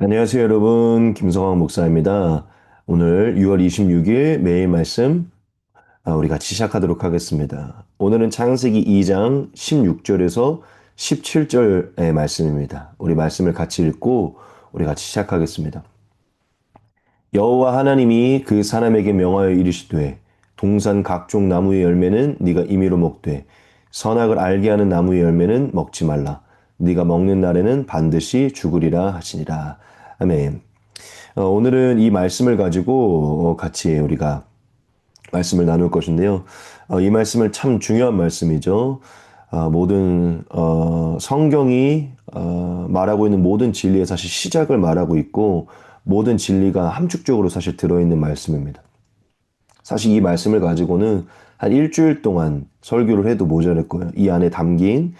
안녕하세요, 여러분. 김성황 목사입니다. 오늘 6월 26일 매일 말씀 우리 같이 시작하도록 하겠습니다. 오늘은 창세기 2장 16절에서 17절의 말씀입니다. 우리 말씀을 같이 읽고 우리 같이 시작하겠습니다. 여호와 하나님이 그 사람에게 명하여 이르시되 동산 각종 나무의 열매는 네가 임의로 먹되 선악을 알게 하는 나무의 열매는 먹지 말라. 네가 먹는 날에는 반드시 죽으리라 하시니라. 아멘. 오늘은 이 말씀을 가지고 같이 우리가 말씀을 나눌 것인데요. 이 말씀은 참 중요한 말씀이죠. 모든 성경이 말하고 있는 모든 진리의 사실 시작을 말하고 있고 모든 진리가 함축적으로 사실 들어있는 말씀입니다. 사실 이 말씀을 가지고는 한 일주일 동안 설교를 해도 모자랄 거예요. 이 안에 담긴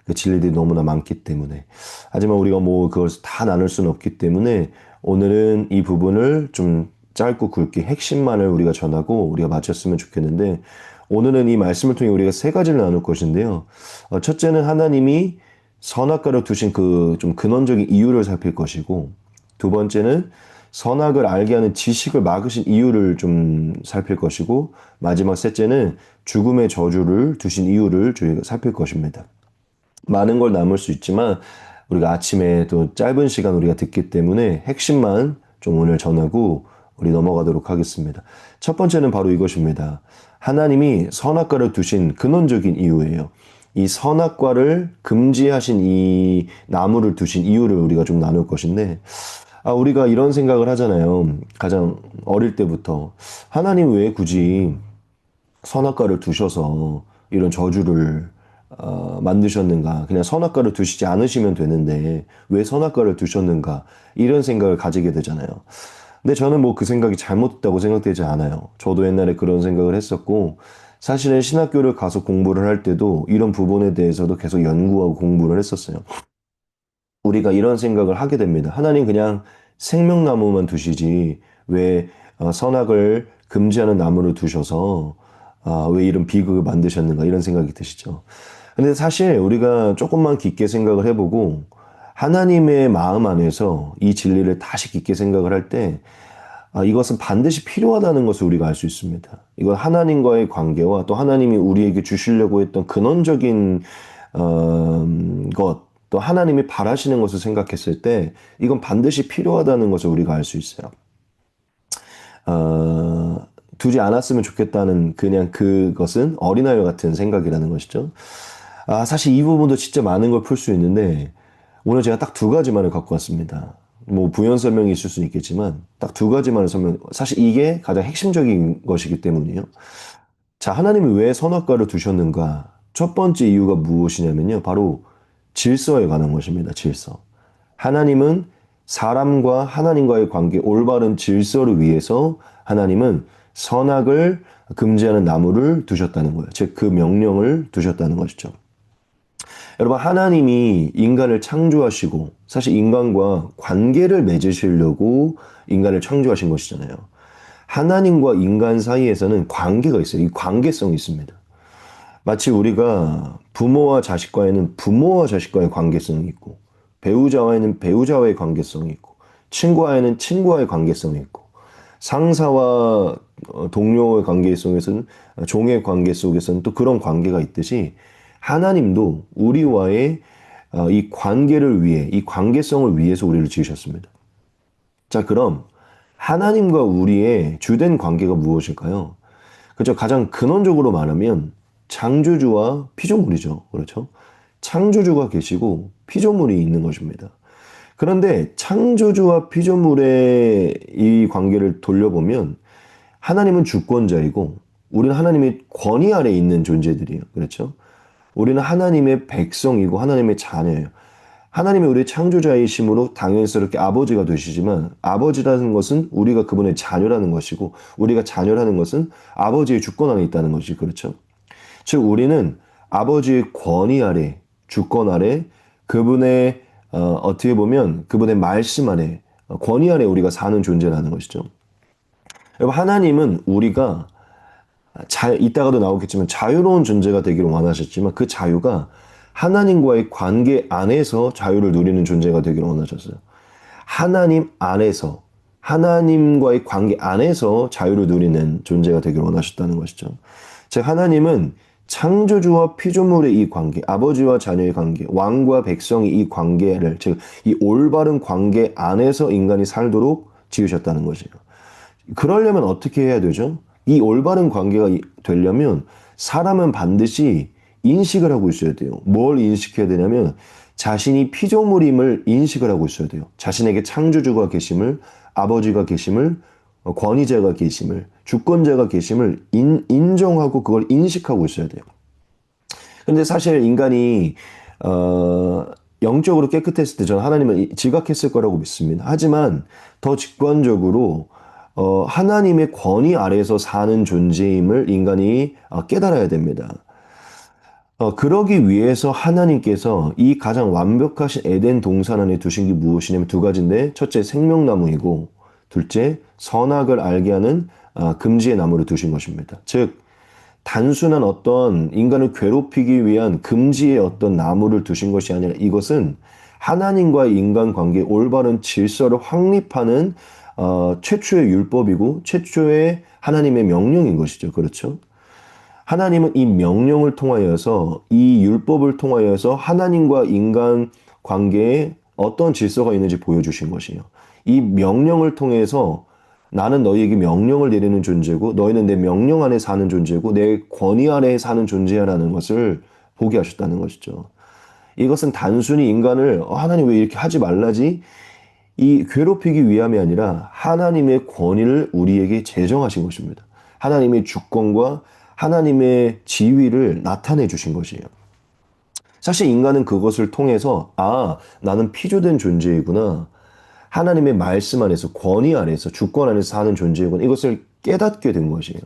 그 진리들이 너무나 많기 때문에. 하지만 우리가 뭐 그걸 다 나눌 수는 없기 때문에 오늘은 이 부분을 좀 짧고 굵게 핵심만을 우리가 전하고 우리가 마쳤으면 좋겠는데 오늘은 이 말씀을 통해 우리가 세 가지를 나눌 것인데요. 첫째는 하나님이 선악과를 두신 그 좀 근원적인 이유를 살필 것이고 두 번째는 선악을 알게 하는 지식을 막으신 이유를 좀 살필 것이고 마지막 셋째는 죽음의 저주를 두신 이유를 저희가 살필 것입니다. 많은 걸 남을 수 있지만 우리가 아침에 또 짧은 시간 우리가 듣기 때문에 핵심만 좀 오늘 전하고 우리 넘어가도록 하겠습니다. 첫 번째는 바로 이것입니다. 하나님이 선악과를 두신 근원적인 이유예요. 이 선악과를 금지하신 이 나무를 두신 이유를 우리가 좀 나눌 것인데, 우리가 이런 생각을 하잖아요. 가장 어릴 때부터. 하나님 왜 굳이 선악과를 두셔서 이런 저주를 만드셨는가? 그냥 선악과를 두시지 않으시면 되는데 왜 선악과를 두셨는가? 이런 생각을 가지게 되잖아요. 근데 저는 뭐 그 생각이 잘못됐다고 생각되지 않아요. 저도 옛날에 그런 생각을 했었고 사실은 신학교를 가서 공부를 할 때도 이런 부분에 대해서도 계속 연구하고 공부를 했었어요. 우리가 이런 생각을 하게 됩니다. 하나님 그냥 생명나무만 두시지 왜 선악을 금지하는 나무를 두셔서 왜 이런 비극을 만드셨는가 이런 생각이 드시죠. 근데 사실 우리가 조금만 깊게 생각을 해보고 하나님의 마음 안에서 이 진리를 다시 깊게 생각을 할 때 이것은 반드시 필요하다는 것을 우리가 알 수 있습니다. 이건 하나님과의 관계와 또 하나님이 우리에게 주시려고 했던 근원적인 또 하나님이 바라시는 것을 생각했을 때 이건 반드시 필요하다는 것을 우리가 알 수 있어요. 두지 않았으면 좋겠다는 그냥 그것은 어린아이와 같은 생각이라는 것이죠. 사실 이 부분도 진짜 많은 걸 풀 수 있는데 오늘 제가 딱 두 가지만을 갖고 왔습니다. 뭐 부연 설명이 있을 수는 있겠지만 딱 두 가지만을 설명. 사실 이게 가장 핵심적인 것이기 때문이에요. 자, 하나님이 왜 선악과를 두셨는가? 첫 번째 이유가 무엇이냐면요. 바로 질서에 관한 것입니다. 질서. 하나님은 사람과 하나님과의 관계, 올바른 질서를 위해서 하나님은 선악을 금지하는 나무를 두셨다는 거예요. 즉, 그 명령을 두셨다는 것이죠. 여러분, 하나님이 인간을 창조하시고, 사실 인간과 관계를 맺으시려고 인간을 창조하신 것이잖아요. 하나님과 인간 사이에서는 관계가 있어요. 이 관계성이 있습니다. 마치 우리가 부모와 자식과에는 부모와 자식과의 관계성이 있고, 배우자와에는 배우자와의 관계성이 있고, 친구와에는 친구와의 관계성이 있고, 상사와 동료의 관계 속에서는 종의 관계 속에서는 또 그런 관계가 있듯이 하나님도 우리와의 이 관계를 위해, 이 관계성을 위해서 우리를 지으셨습니다. 자, 그럼 하나님과 우리의 주된 관계가 무엇일까요? 그렇죠. 가장 근원적으로 말하면 창조주와 피조물이죠. 그렇죠. 창조주가 계시고 피조물이 있는 것입니다. 그런데 창조주와 피조물의 이 관계를 돌려보면 하나님은 주권자이고 우리는 하나님의 권위 아래에 있는 존재들이에요. 그렇죠? 우리는 하나님의 백성이고 하나님의 자녀예요. 하나님이 우리의 창조자이심으로 당연스럽게 아버지가 되시지만 아버지라는 것은 우리가 그분의 자녀라는 것이고 우리가 자녀라는 것은 아버지의 주권 안에 있다는 것이 그렇죠. 즉 우리는 아버지의 권위 아래 주권 아래 그분의 어떻게 보면 그분의 말씀 아래 권위 아래 우리가 사는 존재라는 것이죠. 여러분 하나님은 우리가 이따가도 나오겠지만 자유로운 존재가 되기를 원하셨지만 그 자유가 하나님과의 관계 안에서 자유를 누리는 존재가 되기를 원하셨어요. 하나님 안에서, 하나님과의 관계 안에서 자유를 누리는 존재가 되기를 원하셨다는 것이죠. 즉, 하나님은 창조주와 피조물의 이 관계, 아버지와 자녀의 관계, 왕과 백성의 이 관계를, 즉, 이 올바른 관계 안에서 인간이 살도록 지으셨다는 것이에요. 그러려면 어떻게 해야 되죠? 이 올바른 관계가 되려면 사람은 반드시 인식을 하고 있어야 돼요. 뭘 인식해야 되냐면 자신이 피조물임을 인식을 하고 있어야 돼요. 자신에게 창조주가 계심을, 아버지가 계심을, 권위자가 계심을, 주권자가 계심을 인정하고 그걸 인식하고 있어야 돼요. 근데 사실 인간이 어, 영적으로 깨끗했을 때 저는 하나님을 지각했을 거라고 믿습니다. 하지만 더 직관적으로 하나님의 권위 아래에서 사는 존재임을 인간이 깨달아야 됩니다. 그러기 위해서 하나님께서 이 가장 완벽하신 에덴 동산 안에 두신 게 무엇이냐면 두 가지인데, 첫째 생명나무이고 둘째 선악을 알게 하는 금지의 나무를 두신 것입니다. 즉 단순한 어떤 인간을 괴롭히기 위한 금지의 어떤 나무를 두신 것이 아니라 이것은 하나님과의 인간관계의 올바른 질서를 확립하는 최초의 율법이고 최초의 하나님의 명령인 것이죠. 그렇죠? 하나님은 이 명령을 통하여서 이 율법을 통하여서 하나님과 인간 관계에 어떤 질서가 있는지 보여주신 것이에요. 이 명령을 통해서 나는 너희에게 명령을 내리는 존재고 너희는 내 명령 안에 사는 존재고 내 권위 아래에 사는 존재야라는 것을 보게 하셨다는 것이죠. 이것은 단순히 인간을 하나님 왜 이렇게 하지 말라지 이 괴롭히기 위함이 아니라 하나님의 권위를 우리에게 제정하신 것입니다. 하나님의 주권과 하나님의 지위를 나타내 주신 것이에요. 사실 인간은 그것을 통해서 나는 피조된 존재이구나. 하나님의 말씀 안에서 권위 안에서 주권 안에서 사는 존재이구나. 이것을 깨닫게 된 것이에요.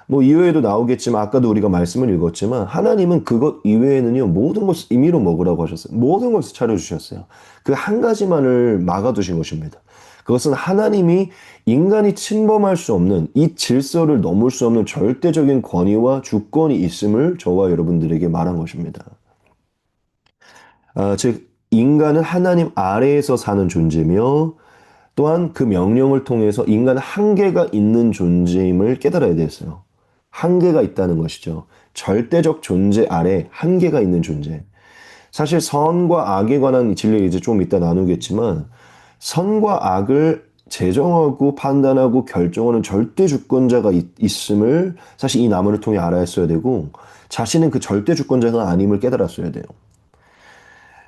뭐 이외에도 나오겠지만 아까도 우리가 말씀을 읽었지만 하나님은 그것 이외에는요 모든 것을 임의로 먹으라고 하셨어요. 모든 것을 차려주셨어요. 그 한 가지만을 막아두신 것입니다. 그것은 하나님이 인간이 침범할 수 없는 이 질서를 넘을 수 없는 절대적인 권위와 주권이 있음을 저와 여러분들에게 말한 것입니다. 즉 인간은 하나님 아래에서 사는 존재며 또한 그 명령을 통해서 인간은 한계가 있는 존재임을 깨달아야 됐어요. 한계가 있다는 것이죠. 절대적 존재 아래 한계가 있는 존재. 사실 선과 악에 관한 진리 이제 좀 이따 나누겠지만 선과 악을 제정하고 판단하고 결정하는 절대 주권자가 있음을 사실 이 나무를 통해 알아야어야 되고 자신은 그 절대 주권자가 아님을 깨달았어야 돼요.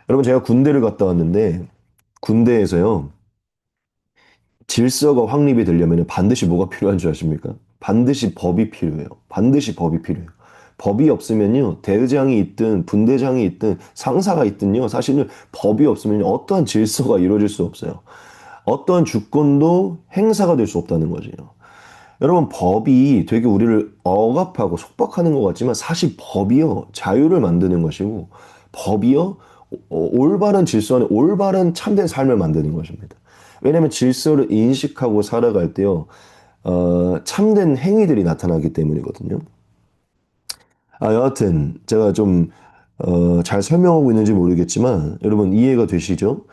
여러분 제가 군대를 갔다 왔는데 군대에서요. 질서가 확립이 되려면 반드시 뭐가 필요한 줄 아십니까? 반드시 법이 필요해요. 반드시 법이 필요해요. 법이 없으면요, 대장이 있든 분대장이 있든 상사가 있든요, 사실은 법이 없으면 어떠한 질서가 이루어질 수 없어요. 어떠한 주권도 행사가 될 수 없다는 거죠. 여러분, 법이 되게 우리를 억압하고 속박하는 것 같지만 사실 법이요, 자유를 만드는 것이고, 법이요, 올바른 질서 안에 올바른 참된 삶을 만드는 것입니다. 왜냐하면 질서를 인식하고 살아갈 때요, 참된 행위들이 나타나기 때문이거든요. 여하튼, 제가 좀, 잘 설명하고 있는지 모르겠지만, 여러분 이해가 되시죠?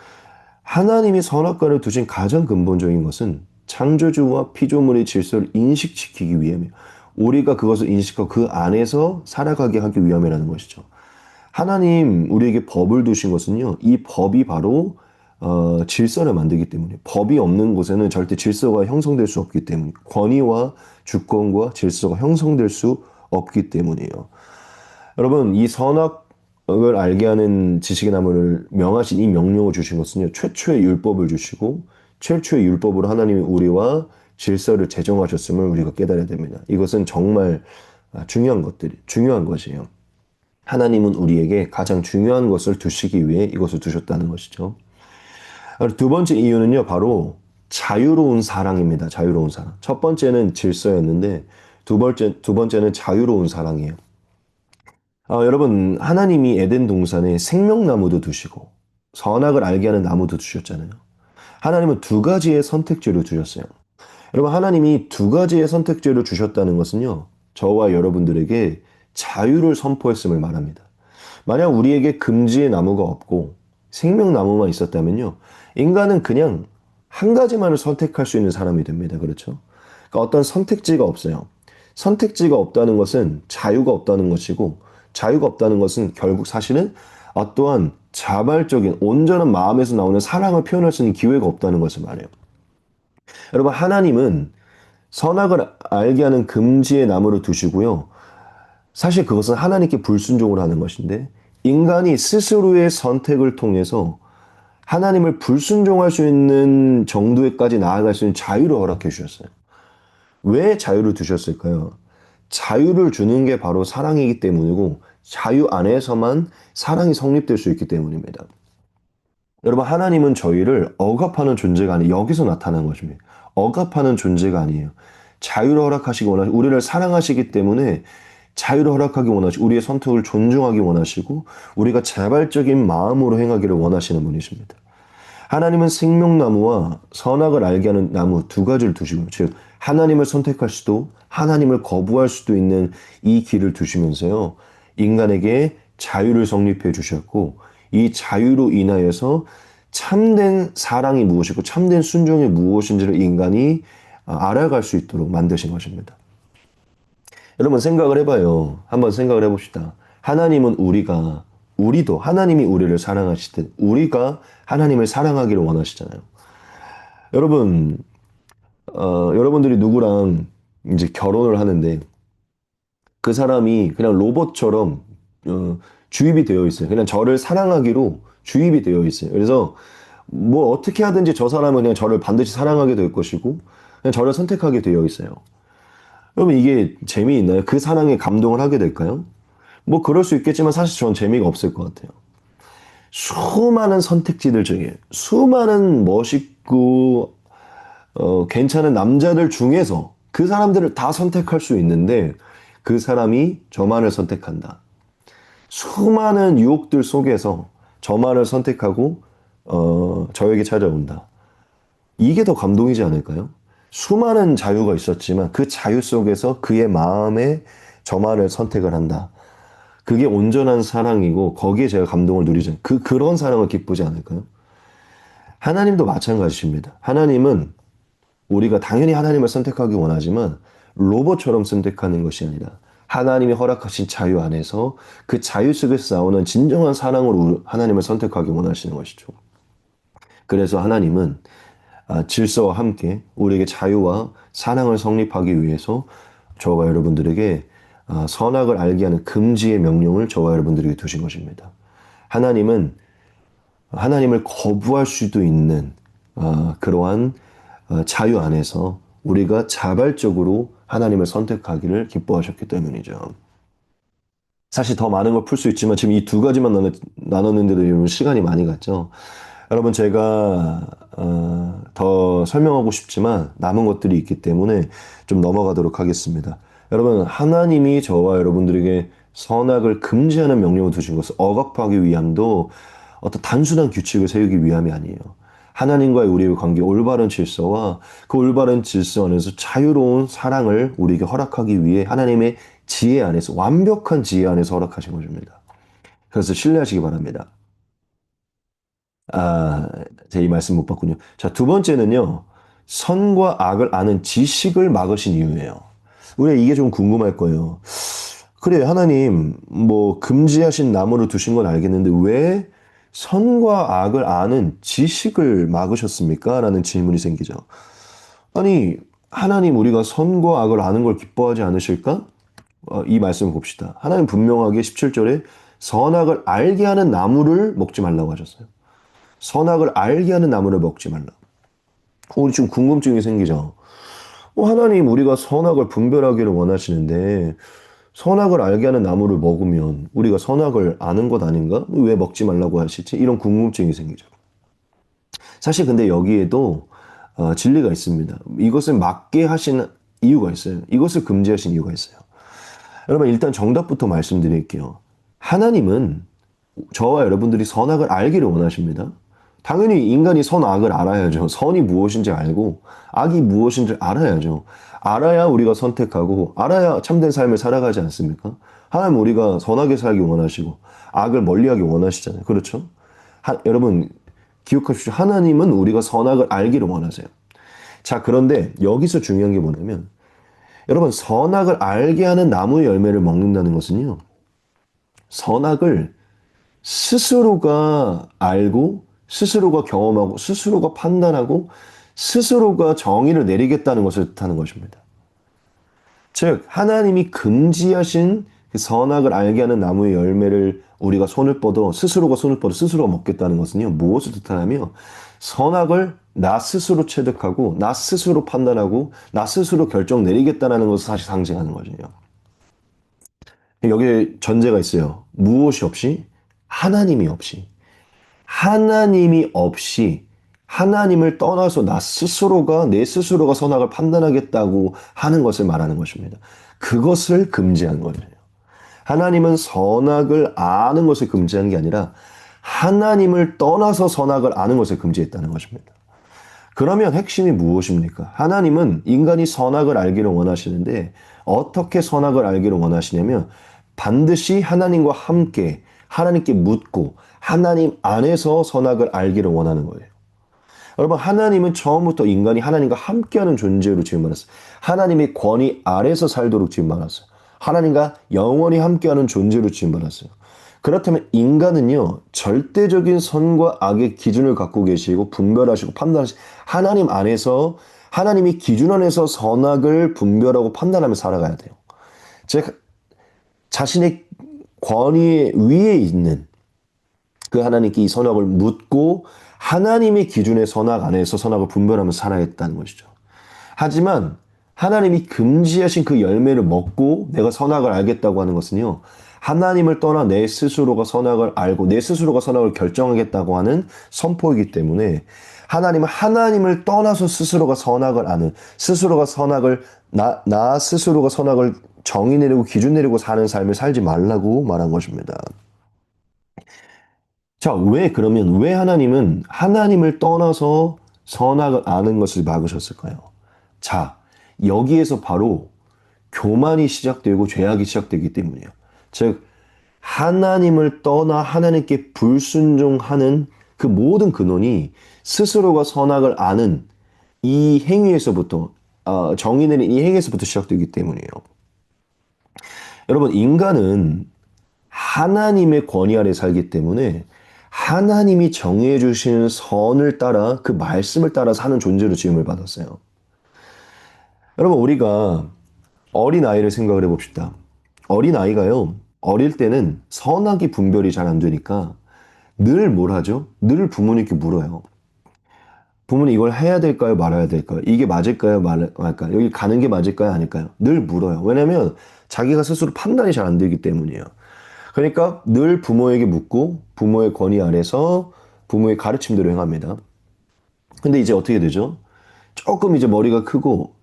하나님이 선악과를 두신 가장 근본적인 것은 창조주와 피조물의 질서를 인식시키기 위함이에요. 우리가 그것을 인식하고 그 안에서 살아가게 하기 위함이라는 것이죠. 하나님 우리에게 법을 두신 것은요. 이 법이 바로 질서를 만들기 때문에 법이 없는 곳에는 절대 질서가 형성될 수 없기 때문에 권위와 주권과 질서가 형성될 수 없기 때문이에요. 여러분 이 선악을 알게 하는 지식의 나무를 명하신 이 명령을 주신 것은요. 최초의 율법을 주시고 최초의 율법으로 하나님이 우리와 질서를 제정하셨음을 우리가 깨달아야 됩니다. 이것은 정말 중요한 것이에요. 하나님은 우리에게 가장 중요한 것을 두시기 위해 이것을 두셨다는 것이죠. 두 번째 이유는요, 바로 자유로운 사랑입니다. 자유로운 사랑. 첫 번째는 질서였는데, 두 번째는 자유로운 사랑이에요. 여러분, 하나님이 에덴 동산에 생명나무도 두시고, 선악을 알게 하는 나무도 두셨잖아요. 하나님은 두 가지의 선택지를 주셨어요. 여러분, 하나님이 두 가지의 선택지를 주셨다는 것은요, 저와 여러분들에게 자유를 선포했음을 말합니다. 만약 우리에게 금지의 나무가 없고 생명나무만 있었다면요. 인간은 그냥 한 가지만을 선택할 수 있는 사람이 됩니다. 그렇죠? 그러니까 어떤 선택지가 없어요. 선택지가 없다는 것은 자유가 없다는 것이고, 자유가 없다는 것은 결국 사실은 어떠한 자발적인 온전한 마음에서 나오는 사랑을 표현할 수 있는 기회가 없다는 것을 말해요. 여러분, 하나님은 선악을 알게 하는 금지의 나무를 두시고요. 사실 그것은 하나님께 불순종을 하는 것인데, 인간이 스스로의 선택을 통해서 하나님을 불순종할 수 있는 정도에까지 나아갈 수 있는 자유를 허락해 주셨어요. 왜 자유를 두셨을까요? 자유를 주는 게 바로 사랑이기 때문이고, 자유 안에서만 사랑이 성립될 수 있기 때문입니다. 여러분, 하나님은 저희를 억압하는 존재가 아니에요. 여기서 나타난 것입니다. 억압하는 존재가 아니에요. 자유를 허락하시기 원하시고, 우리를 사랑하시기 때문에 자유를 허락하기 원하시고, 우리의 선택을 존중하기 원하시고, 우리가 자발적인 마음으로 행하기를 원하시는 분이십니다. 하나님은 생명나무와 선악을 알게 하는 나무 두 가지를 두시고, 즉 하나님을 선택할 수도 하나님을 거부할 수도 있는 이 길을 두시면서요. 인간에게 자유를 성립해 주셨고, 이 자유로 인하여서 참된 사랑이 무엇이고 참된 순종이 무엇인지를 인간이 알아갈 수 있도록 만드신 것입니다. 여러분 생각을 해봐요. 한번 생각을 해봅시다. 하나님은 우리도 하나님이 우리를 사랑하시듯 우리가 하나님을 사랑하기를 원하시잖아요. 여러분, 여러분들이 누구랑 이제 결혼을 하는데 그 사람이 그냥 로봇처럼 주입이 되어 있어요. 그냥 저를 사랑하기로 주입이 되어 있어요. 그래서 뭐 어떻게 하든지 저 사람은 그냥 저를 반드시 사랑하게 될 것이고 그냥 저를 선택하게 되어 있어요. 여러분 이게 재미있나요? 그 사랑에 감동을 하게 될까요? 뭐 그럴 수 있겠지만 사실 전 재미가 없을 것 같아요. 수많은 선택지들 중에 수많은 멋있고 괜찮은 남자들 중에서 그 사람들을 다 선택할 수 있는데 그 사람이 저만을 선택한다. 수많은 유혹들 속에서 저만을 선택하고 저에게 찾아온다. 이게 더 감동이지 않을까요? 수많은 자유가 있었지만 그 자유 속에서 그의 마음에 저만을 선택을 한다. 그게 온전한 사랑이고 거기에 제가 감동을 누리죠. 그런 사랑을 기쁘지 않을까요? 하나님도 마찬가지입니다. 하나님은 우리가 당연히 하나님을 선택하기 원하지만 로봇처럼 선택하는 것이 아니라 하나님이 허락하신 자유 안에서 그 자유 속에서 나오는 진정한 사랑으로 하나님을 선택하기 원하시는 것이죠. 그래서 하나님은 질서와 함께 우리에게 자유와 사랑을 성립하기 위해서 저와 여러분들에게 선악을 알게 하는 금지의 명령을 저와 여러분들에게 두신 것입니다. 하나님은 하나님을 거부할 수도 있는 그러한 자유 안에서 우리가 자발적으로 하나님을 선택하기를 기뻐하셨기 때문이죠. 사실 더 많은 걸 풀 수 있지만 지금 이 두 가지만 나눴는데도 여러분 시간이 많이 갔죠. 여러분 제가 더 설명하고 싶지만 남은 것들이 있기 때문에 좀 넘어가도록 하겠습니다. 여러분 하나님이 저와 여러분들에게 선악을 금지하는 명령을 두신 것을 억압하기 위함도 어떤 단순한 규칙을 세우기 위함이 아니에요. 하나님과의 우리의 관계 올바른 질서와 그 올바른 질서 안에서 자유로운 사랑을 우리에게 허락하기 위해 하나님의 지혜 안에서 완벽한 지혜 안에서 허락하신 것입니다. 그래서 신뢰하시기 바랍니다. 제 이 말씀 못 봤군요. 자, 두 번째는요. 선과 악을 아는 지식을 막으신 이유예요. 우리가 이게 좀 궁금할 거예요. 그래, 하나님, 뭐, 금지하신 나무를 두신 건 알겠는데, 왜 선과 악을 아는 지식을 막으셨습니까? 라는 질문이 생기죠. 아니, 하나님, 우리가 선과 악을 아는 걸 기뻐하지 않으실까? 이 말씀을 봅시다. 하나님 분명하게 17절에 선악을 알게 하는 나무를 먹지 말라고 하셨어요. 선악을 알게 하는 나무를 먹지 말라. 우리 지금 궁금증이 생기죠. 하나님, 우리가 선악을 분별하기를 원하시는데, 선악을 알게 하는 나무를 먹으면 우리가 선악을 아는 것 아닌가? 왜 먹지 말라고 하시지? 이런 궁금증이 생기죠. 사실 근데 여기에도 진리가 있습니다. 이것을 막게 하신 이유가 있어요. 이것을 금지하신 이유가 있어요. 여러분 일단 정답부터 말씀드릴게요. 하나님은 저와 여러분들이 선악을 알기를 원하십니다. 당연히 인간이 선악을 알아야죠. 선이 무엇인지 알고 악이 무엇인지 알아야죠. 알아야 우리가 선택하고 알아야 참된 삶을 살아가지 않습니까? 하나님 우리가 선하게 살기 원하시고 악을 멀리하기 원하시잖아요. 그렇죠? 여러분 기억하십시오. 하나님은 우리가 선악을 알기를 원하세요. 자, 그런데 여기서 중요한 게 뭐냐면 여러분 선악을 알게 하는 나무의 열매를 먹는다는 것은요. 선악을 스스로가 알고 스스로가 경험하고 스스로가 판단하고 스스로가 정의를 내리겠다는 것을 뜻하는 것입니다. 즉 하나님이 금지하신 그 선악을 알게 하는 나무의 열매를 우리가 손을 뻗어 스스로가 손을 뻗어 스스로가 먹겠다는 것은요. 무엇을 뜻하냐면 선악을 나 스스로 체득하고 나 스스로 판단하고 나 스스로 결정 내리겠다는 것을 사실 상징하는 거거든요. 여기에 전제가 있어요. 무엇이 없이? 하나님이 없이. 하나님이 없이 하나님을 떠나서 나 스스로가 내 스스로가 선악을 판단하겠다고 하는 것을 말하는 것입니다. 그것을 금지한 거예요. 하나님은 선악을 아는 것을 금지한 게 아니라 하나님을 떠나서 선악을 아는 것을 금지했다는 것입니다. 그러면 핵심이 무엇입니까? 하나님은 인간이 선악을 알기를 원하시는데 어떻게 선악을 알기를 원하시냐면 반드시 하나님과 함께 하나님께 묻고 하나님 안에서 선악을 알기를 원하는 거예요. 여러분 하나님은 처음부터 인간이 하나님과 함께하는 존재로 지음받았어요. 하나님의 권위 아래서 살도록 지음받았어요. 하나님과 영원히 함께하는 존재로 지음받았어요. 그렇다면 인간은요 절대적인 선과 악의 기준을 갖고 계시고 분별하시고 판단하시고 하나님 안에서 하나님이 기준 안에서 선악을 분별하고 판단하며 살아가야 돼요. 즉 자신의 권위 위에 있는 그 하나님께 이 선악을 묻고 하나님의 기준의 선악 안에서 선악을 분별하면서 살아야 했다는 것이죠. 하지만 하나님이 금지하신 그 열매를 먹고 내가 선악을 알겠다고 하는 것은요. 하나님을 떠나 내 스스로가 선악을 알고 내 스스로가 선악을 결정하겠다고 하는 선포이기 때문에 하나님은 하나님을 떠나서 스스로가 선악을 아는 스스로가 선악을 나 스스로가 선악을 정의 내리고 기준 내리고 사는 삶을 살지 말라고 말한 것입니다. 자, 그러면 왜 하나님은 하나님을 떠나서 선악을 아는 것을 막으셨을까요? 자, 여기에서 바로 교만이 시작되고 죄악이 시작되기 때문이에요. 즉, 하나님을 떠나 하나님께 불순종하는 그 모든 근원이 스스로가 선악을 아는 이 행위에서부터, 정의 내린 이 행위에서부터 시작되기 때문이에요. 여러분, 인간은 하나님의 권위 아래 살기 때문에 하나님이 정해 주신 선을 따라 그 말씀을 따라 사는 존재로 지음을 받았어요. 여러분 우리가 어린아이를 생각을 해봅시다. 어린아이가요. 어릴 때는 선악의 분별이 잘 안 되니까 늘 뭘 하죠? 늘 부모님께 물어요. 부모님 이걸 해야 될까요? 말아야 될까요? 이게 맞을까요? 말까요? 여기 가는 게 맞을까요? 아닐까요? 늘 물어요. 왜냐하면 자기가 스스로 판단이 잘 안 되기 때문이에요. 그러니까 늘 부모에게 묻고 부모의 권위 아래서 부모의 가르침대로 행합니다. 근데 이제 어떻게 되죠? 조금 이제 머리가 크고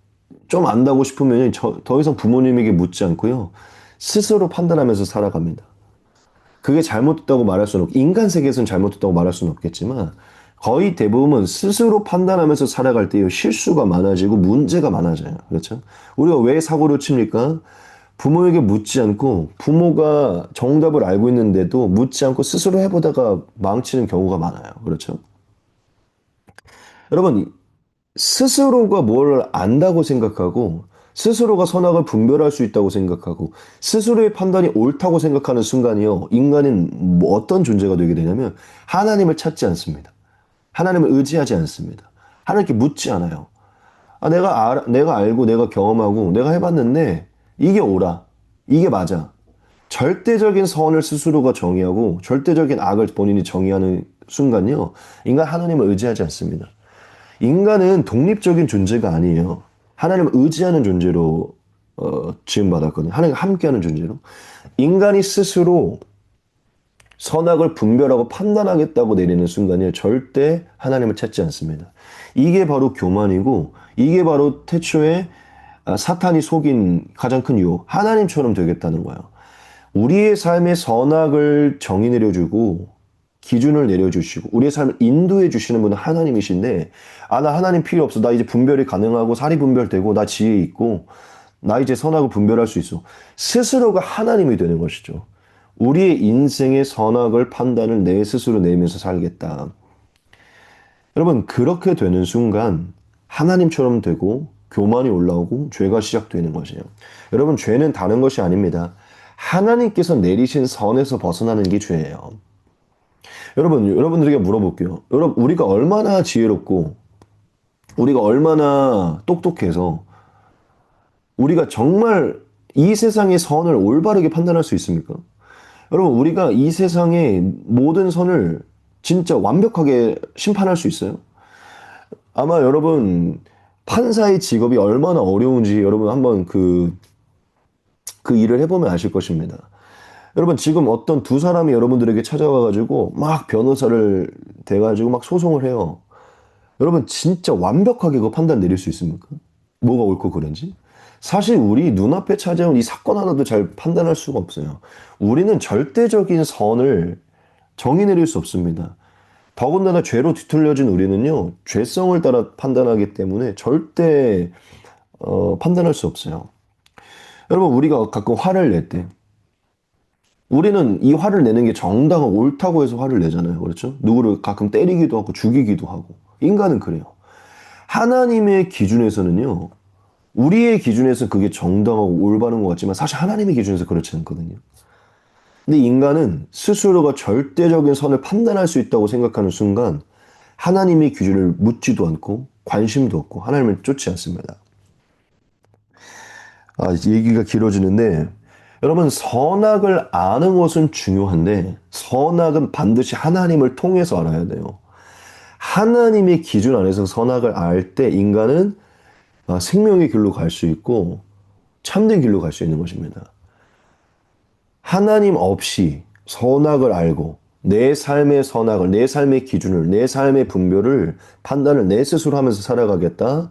좀 안다고 싶으면 더 이상 부모님에게 묻지 않고요. 스스로 판단하면서 살아갑니다. 그게 잘못됐다고 말할 수는 인간 세계에서는 잘못됐다고 말할 수는 없겠지만 거의 대부분 스스로 판단하면서 살아갈 때요. 실수가 많아지고 문제가 많아져요. 그렇죠? 우리가 왜 사고를 칩니까? 부모에게 묻지 않고 부모가 정답을 알고 있는데도 묻지 않고 스스로 해보다가 망치는 경우가 많아요. 그렇죠? 여러분, 스스로가 뭘 안다고 생각하고 스스로가 선악을 분별할 수 있다고 생각하고 스스로의 판단이 옳다고 생각하는 순간이요. 인간은 어떤 존재가 되게 되냐면 하나님을 찾지 않습니다. 하나님을 의지하지 않습니다. 하나님께 묻지 않아요. 내가 알고 내가 경험하고 내가 해봤는데 이게 옳아. 이게 맞아. 절대적인 선을 스스로가 정의하고 절대적인 악을 본인이 정의하는 순간요. 인간 하나님을 의지하지 않습니다. 인간은 독립적인 존재가 아니에요. 하나님을 의지하는 존재로 지음받았거든요. 하나님과 함께하는 존재로. 인간이 스스로 선악을 분별하고 판단하겠다고 내리는 순간에 절대 하나님을 찾지 않습니다. 이게 바로 교만이고 이게 바로 태초에 사탄이 속인 가장 큰 유혹. 하나님처럼 되겠다는 거예요. 우리의 삶의 선악을 정의 내려주고 기준을 내려주시고 우리의 삶을 인도해 주시는 분은 하나님이신데 나 하나님 필요 없어. 나 이제 분별이 가능하고 사리 분별되고 나 지혜 있고 나 이제 선악을 분별할 수 있어. 스스로가 하나님이 되는 것이죠. 우리의 인생의 선악을 판단을 내 스스로 내면서 살겠다. 여러분, 그렇게 되는 순간 하나님처럼 되고 교만이 올라오고 죄가 시작되는 것이에요. 여러분, 죄는 다른 것이 아닙니다. 하나님께서 내리신 선에서 벗어나는 게 죄예요. 여러분, 여러분들에게 물어볼게요. 여러분, 우리가 얼마나 지혜롭고 우리가 얼마나 똑똑해서 우리가 정말 이 세상의 선을 올바르게 판단할 수 있습니까? 여러분, 우리가 이 세상의 모든 선을 진짜 완벽하게 심판할 수 있어요? 아마 여러분, 판사의 직업이 얼마나 어려운지 여러분 한번 그 일을 해보면 아실 것입니다. 여러분, 지금 어떤 두 사람이 여러분들에게 찾아와가지고 막 변호사를 대가지고 막 소송을 해요. 여러분, 진짜 완벽하게 그 판단 내릴 수 있습니까? 뭐가 옳고 그른지? 사실 우리 눈앞에 찾아온 이 사건 하나도 잘 판단할 수가 없어요. 우리는 절대적인 선을 정의 내릴 수 없습니다. 더군다나 죄로 뒤틀려진 우리는요, 죄성을 따라 판단하기 때문에 절대 판단할 수 없어요. 여러분, 우리가 가끔 화를 낼 때, 우리는 이 화를 내는 게 정당하고 옳다고 해서 화를 내잖아요. 그렇죠? 누구를 가끔 때리기도 하고 죽이기도 하고. 인간은 그래요. 하나님의 기준에서는요, 우리의 기준에서 그게 정당하고 올바른 것 같지만 사실 하나님의 기준에서 그렇지 않거든요. 근데 인간은 스스로가 절대적인 선을 판단할 수 있다고 생각하는 순간 하나님의 기준을 묻지도 않고 관심도 없고 하나님을 쫓지 않습니다. 얘기가 길어지는데 여러분 선악을 아는 것은 중요한데 선악은 반드시 하나님을 통해서 알아야 돼요. 하나님의 기준 안에서 선악을 알 때 인간은 생명의 길로 갈 수 있고 참된 길로 갈 수 있는 것입니다. 하나님 없이 선악을 알고 내 삶의 선악을, 내 삶의 기준을, 내 삶의 분별을, 판단을 내 스스로 하면서 살아가겠다.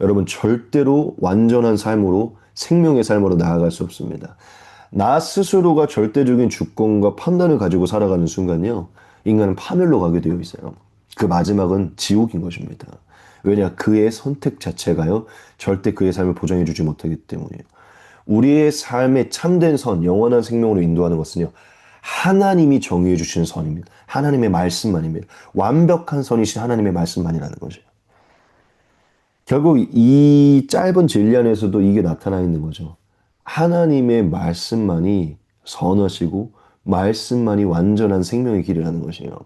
여러분 절대로 완전한 삶으로 생명의 삶으로 나아갈 수 없습니다. 나 스스로가 절대적인 주권과 판단을 가지고 살아가는 순간요. 인간은 파멸로 가게 되어 있어요. 그 마지막은 지옥인 것입니다. 왜냐? 그의 선택 자체가요. 절대 그의 삶을 보장해 주지 못하기 때문이에요. 우리의 삶의 참된 선, 영원한 생명으로 인도하는 것은요. 하나님이 정의해 주시는 선입니다. 하나님의 말씀만입니다. 완벽한 선이신 하나님의 말씀만이라는 거죠. 결국 이 짧은 진리 안에서도 이게 나타나 있는 거죠. 하나님의 말씀만이 선하시고 말씀만이 완전한 생명의 길이라는 것이에요.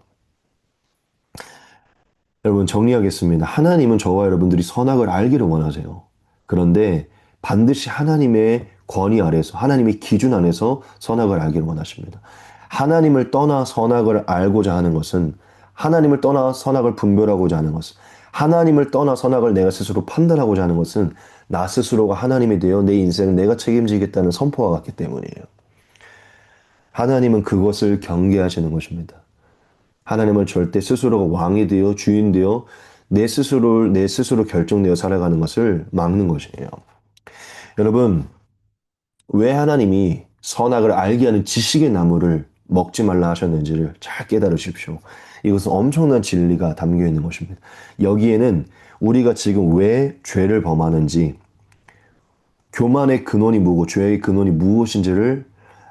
여러분 정리하겠습니다. 하나님은 저와 여러분들이 선악을 알기를 원하세요. 그런데 반드시 하나님의 권위 아래서 하나님의 기준 안에서 선악을 알기를 원하십니다. 하나님을 떠나 선악을 알고자 하는 것은 하나님을 떠나 선악을 분별하고자 하는 것은 하나님을 떠나 선악을 내가 스스로 판단하고자 하는 것은 나 스스로가 하나님이 되어 내 인생을 내가 책임지겠다는 선포와 같기 때문이에요. 하나님은 그것을 경계하시는 것입니다. 하나님은 절대 스스로가 왕이 되어 주인 되어 내 스스로 결정되어 살아가는 것을 막는 것이에요. 여러분, 왜 하나님이 선악을 알게 하는 지식의 나무를 먹지 말라 하셨는지를 잘 깨달으십시오. 이것은 엄청난 진리가 담겨 있는 것입니다. 여기에는 우리가 지금 왜 죄를 범하는지, 교만의 근원이 뭐고 죄의 근원이 무엇인지를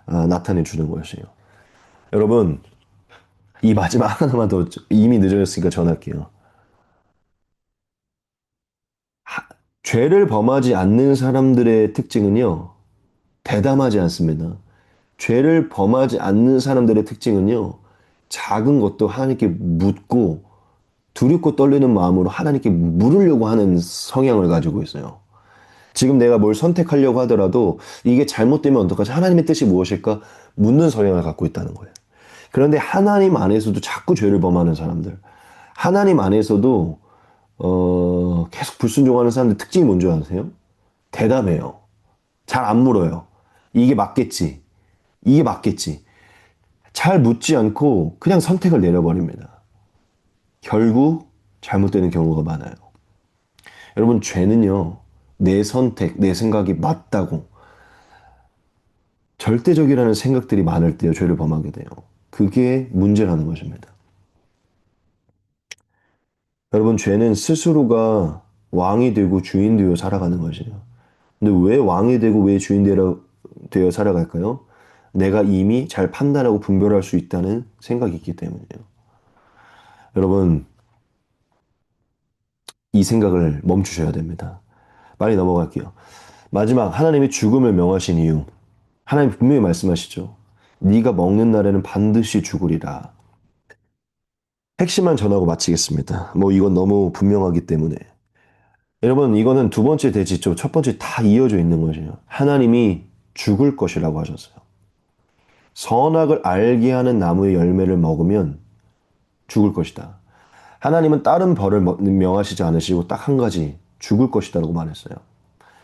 나타내 주는 것이에요. 여러분, 이 마지막 하나만 더 이미 늦어졌으니까 전할게요. 죄를 범하지 않는 사람들의 특징은요, 대담하지 않습니다. 죄를 범하지 않는 사람들의 특징은요, 작은 것도 하나님께 묻고 두렵고 떨리는 마음으로 하나님께 물으려고 하는 성향을 가지고 있어요. 지금 내가 뭘 선택하려고 하더라도 이게 잘못되면 어떡하지? 하나님의 뜻이 무엇일까? 묻는 성향을 갖고 있다는 거예요. 그런데 하나님 안에서도 자꾸 죄를 범하는 사람들, 하나님 안에서도 계속 불순종하는 사람들 특징이 뭔지 아세요? 대담해요. 잘 안 물어요. 이게 맞겠지. 이게 맞겠지. 잘 묻지 않고 그냥 선택을 내려버립니다. 결국 잘못되는 경우가 많아요. 여러분, 죄는요, 내 선택, 내 생각이 맞다고 절대적이라는 생각들이 많을 때요, 죄를 범하게 돼요. 그게 문제라는 것입니다. 여러분, 죄는 스스로가 왕이 되고 주인 되어 살아가는 것이에요. 근데 왜 왕이 되고 왜 주인 되어 살아갈까요? 내가 이미 잘 판단하고 분별할 수 있다는 생각이 있기 때문이에요. 여러분, 이 생각을 멈추셔야 됩니다. 빨리 넘어갈게요. 마지막, 하나님이 죽음을 명하신 이유. 하나님 분명히 말씀하시죠. 네가 먹는 날에는 반드시 죽으리라. 핵심만 전하고 마치겠습니다. 뭐 이건 너무 분명하기 때문에. 여러분, 이거는 두 번째 대지죠. 첫 번째 다 이어져 있는 것이에요. 하나님이 죽을 것이라고 하셨어요. 선악을 알게 하는 나무의 열매를 먹으면 죽을 것이다. 하나님은 다른 벌을 명하시지 않으시고 딱 한 가지 죽을 것이다라고 말했어요.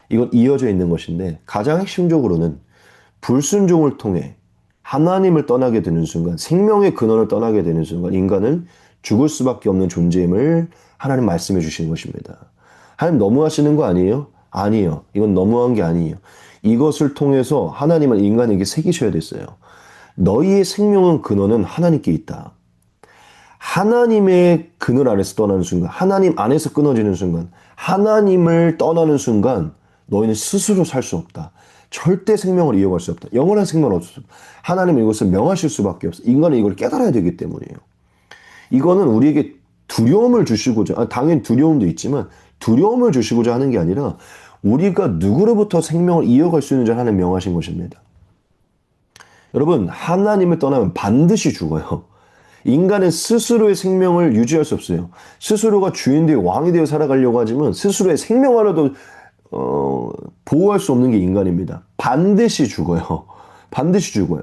이건 이어져 있는 것인데 가장 핵심적으로는 불순종을 통해 하나님을 떠나게 되는 순간, 생명의 근원을 떠나게 되는 순간 인간은 죽을 수밖에 없는 존재임을 하나님 말씀해 주시는 것입니다. 하나님 너무하시는 거 아니에요? 아니에요. 이건 너무한 게 아니에요. 이것을 통해서 하나님은 인간에게 새기셔야 됐어요. 너희의 생명은 근원은 하나님께 있다. 하나님의 그늘 안에서 떠나는 순간, 하나님 안에서 끊어지는 순간, 하나님을 떠나는 순간 너희는 스스로 살 수 없다. 절대 생명을 이어갈 수 없다. 영원한 생명은 없어. 하나님은 이것을 명하실 수밖에 없어. 인간은 이걸 깨달아야 되기 때문이에요. 이거는 우리에게 두려움을 주시고자, 당연히 두려움도 있지만 두려움을 주시고자 하는 게 아니라 우리가 누구로부터 생명을 이어갈 수 있는지 하나님 명하신 것입니다. 여러분, 하나님을 떠나면 반드시 죽어요. 인간은 스스로의 생명을 유지할 수 없어요. 스스로가 주인 되어 왕이 되어 살아가려고 하지만 스스로의 생명 하나도 보호할 수 없는 게 인간입니다. 반드시 죽어요. 반드시 죽어요.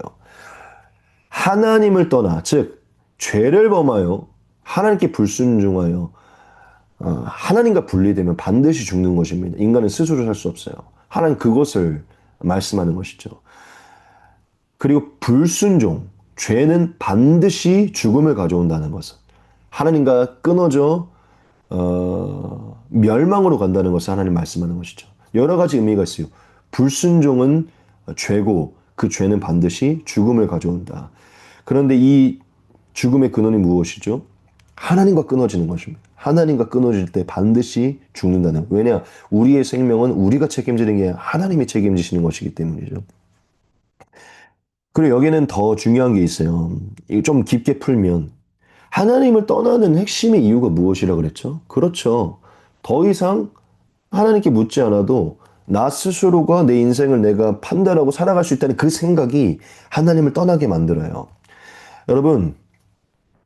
하나님을 떠나, 즉 죄를 범하여 하나님께 불순종하여 하나님과 분리되면 반드시 죽는 것입니다. 인간은 스스로 살 수 없어요. 하나님 그것을 말씀하는 것이죠. 그리고 불순종, 죄는 반드시 죽음을 가져온다는 것은 하나님과 끊어져 멸망으로 간다는 것을 하나님 말씀하는 것이죠. 여러 가지 의미가 있어요. 불순종은 죄고 그 죄는 반드시 죽음을 가져온다. 그런데 이 죽음의 근원이 무엇이죠? 하나님과 끊어지는 것입니다. 하나님과 끊어질 때 반드시 죽는다는. 왜냐? 우리의 생명은 우리가 책임지는 게 아니라 하나님이 책임지시는 것이기 때문이죠. 그리고 여기는 더 중요한 게 있어요. 좀 깊게 풀면 하나님을 떠나는 핵심의 이유가 무엇이라 그랬죠? 그렇죠. 더 이상 하나님께 묻지 않아도 나 스스로가 내 인생을 내가 판단하고 살아갈 수 있다는 그 생각이 하나님을 떠나게 만들어요. 여러분,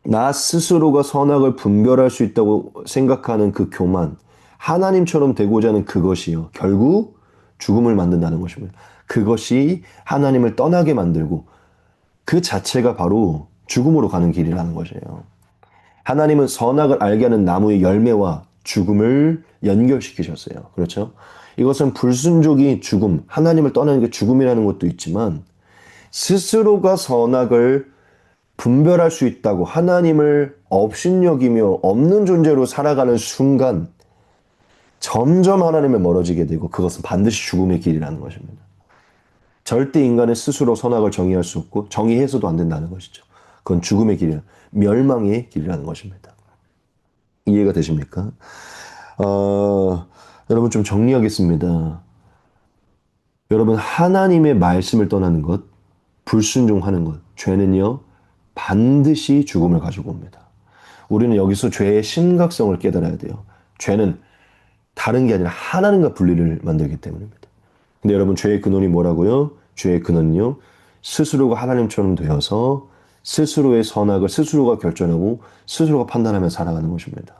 나 스스로가 선악을 분별할 수 있다고 생각하는 그 교만, 하나님처럼 되고자 하는 그것이요. 결국 죽음을 만든다는 것입니다. 그것이 하나님을 떠나게 만들고 그 자체가 바로 죽음으로 가는 길이라는 것이에요. 하나님은 선악을 알게 하는 나무의 열매와 죽음을 연결시키셨어요. 그렇죠? 이것은 불순종이 죽음, 하나님을 떠나는 게 죽음이라는 것도 있지만 스스로가 선악을 분별할 수 있다고 하나님을 업신여기며 없는 존재로 살아가는 순간 점점 하나님을 멀어지게 되고 그것은 반드시 죽음의 길이라는 것입니다. 절대 인간은 스스로 선악을 정의할 수 없고 정의해서도 안 된다는 것이죠. 그건 죽음의 길이라, 멸망의 길이라는 것입니다. 이해가 되십니까? 여러분 좀 정리하겠습니다. 여러분 하나님의 말씀을 떠나는 것, 불순종하는 것, 죄는요 반드시 죽음을 가지고 옵니다. 우리는 여기서 죄의 심각성을 깨달아야 돼요. 죄는 다른 게 아니라 하나님과 분리를 만들기 때문입니다. 근데 여러분 죄의 근원이 뭐라고요? 죄의 근원은요 스스로가 하나님처럼 되어서 스스로의 선악을 스스로가 결정하고 스스로가 판단하며 살아가는 것입니다.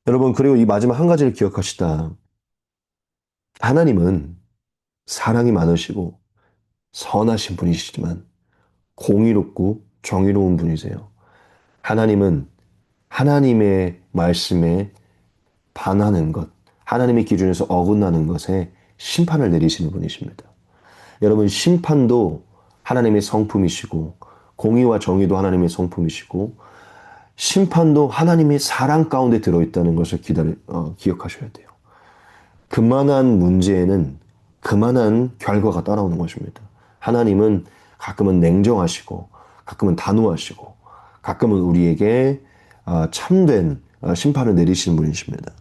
여러분 그리고 이 마지막 한 가지를 기억하시다. 하나님은 사랑이 많으시고 선하신 분이시지만 공의롭고 정의로운 분이세요. 하나님은 하나님의 말씀에 반하는 것, 하나님의 기준에서 어긋나는 것에 심판을 내리시는 분이십니다. 여러분, 심판도 하나님의 성품이시고, 공의와 정의도 하나님의 성품이시고, 심판도 하나님의 사랑 가운데 들어있다는 것을 기억하셔야 돼요. 그만한 문제에는 그만한 결과가 따라오는 것입니다. 하나님은 가끔은 냉정하시고, 가끔은 단호하시고, 가끔은 우리에게 참된 심판을 내리시는 분이십니다.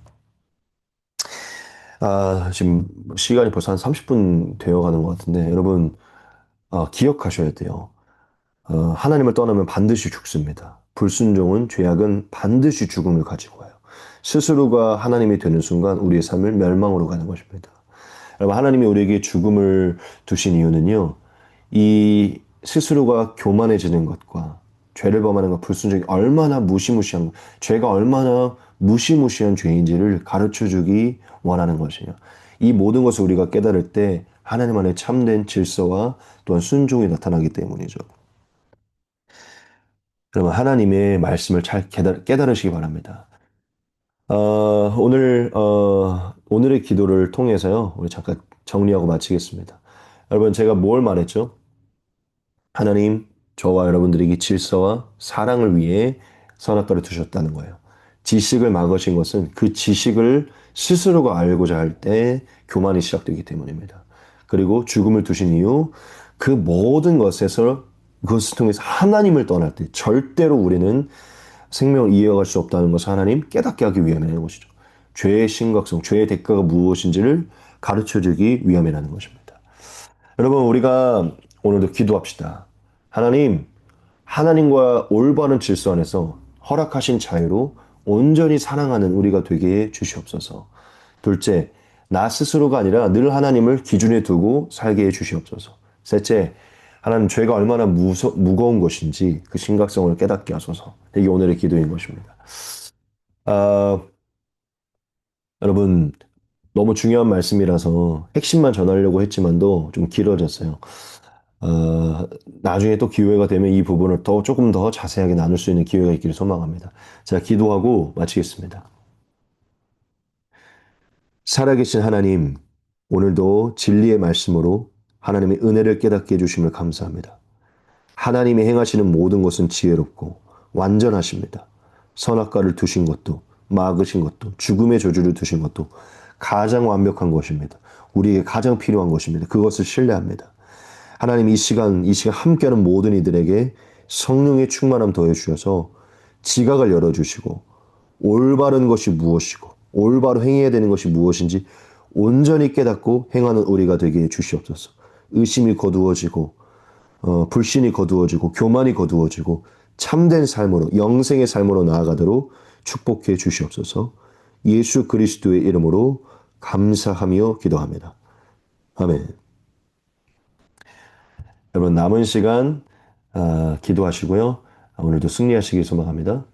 지금 시간이 벌써 한 30분 되어 가는 것 같은데, 여러분, 기억하셔야 돼요. 하나님을 떠나면 반드시 죽습니다. 불순종은, 죄악은 반드시 죽음을 가지고 와요. 스스로가 하나님이 되는 순간 우리의 삶을 멸망으로 가는 것입니다. 여러분, 하나님이 우리에게 죽음을 두신 이유는요, 이 스스로가 교만해지는 것과 죄를 범하는 것, 불순종이 얼마나 무시무시한, 죄가 얼마나 무시무시한 죄인지를 가르쳐 주기 원하는 것이에요. 이 모든 것을 우리가 깨달을 때 하나님 안에 참된 질서와 또한 순종이 나타나기 때문이죠. 그러면 하나님의 말씀을 잘 깨달으시기 바랍니다. 오늘의 기도를 통해서요, 우리 잠깐 정리하고 마치겠습니다. 여러분, 제가 뭘 말했죠? 하나님, 저와 여러분들에게 질서와 사랑을 위해 선악과를 두셨다는 거예요. 지식을 막으신 것은 그 지식을 스스로가 알고자 할 때 교만이 시작되기 때문입니다. 그리고 죽음을 두신 이유, 그 모든 것에서 그것을 통해서 하나님을 떠날 때 절대로 우리는 생명을 이어갈 수 없다는 것을 하나님 깨닫게 하기 위함이라는 것이죠. 죄의 심각성, 죄의 대가가 무엇인지를 가르쳐 주기 위함이라는 것입니다. 여러분, 우리가 오늘도 기도합시다. 하나님, 하나님과 올바른 질서 안에서 허락하신 자유로 온전히 사랑하는 우리가 되게 해 주시옵소서. 둘째, 나 스스로가 아니라 늘 하나님을 기준에 두고 살게 해 주시옵소서. 셋째, 하나님 죄가 얼마나 무거운 것인지 그 심각성을 깨닫게 하소서. 이게 오늘의 기도인 것입니다. 아, 여러분, 너무 중요한 말씀이라서 핵심만 전하려고 했지만도 좀 길어졌어요. 어, 나중에 또 기회가 되면 이 부분을 조금 더 자세하게 나눌 수 있는 기회가 있기를 소망합니다. 제가 기도하고 마치겠습니다. 살아계신 하나님, 오늘도 진리의 말씀으로 하나님의 은혜를 깨닫게 해주심을 감사합니다. 하나님이 행하시는 모든 것은 지혜롭고 완전하십니다. 선악과를 두신 것도 막으신 것도 죽음의 저주를 두신 것도 가장 완벽한 것입니다. 우리에게 가장 필요한 것입니다. 그것을 신뢰합니다. 하나님 이 시간 함께하는 모든 이들에게 성령의 충만함 더해 주셔서 지각을 열어주시고 올바른 것이 무엇이고 올바로 행해야 되는 것이 무엇인지 온전히 깨닫고 행하는 우리가 되게 해 주시옵소서. 의심이 거두어지고 불신이 거두어지고 교만이 거두어지고 참된 삶으로 영생의 삶으로 나아가도록 축복해 주시옵소서. 예수 그리스도의 이름으로 감사하며 기도합니다. 아멘. 여러분 남은 시간 기도하시고요. 오늘도 승리하시길 소망합니다.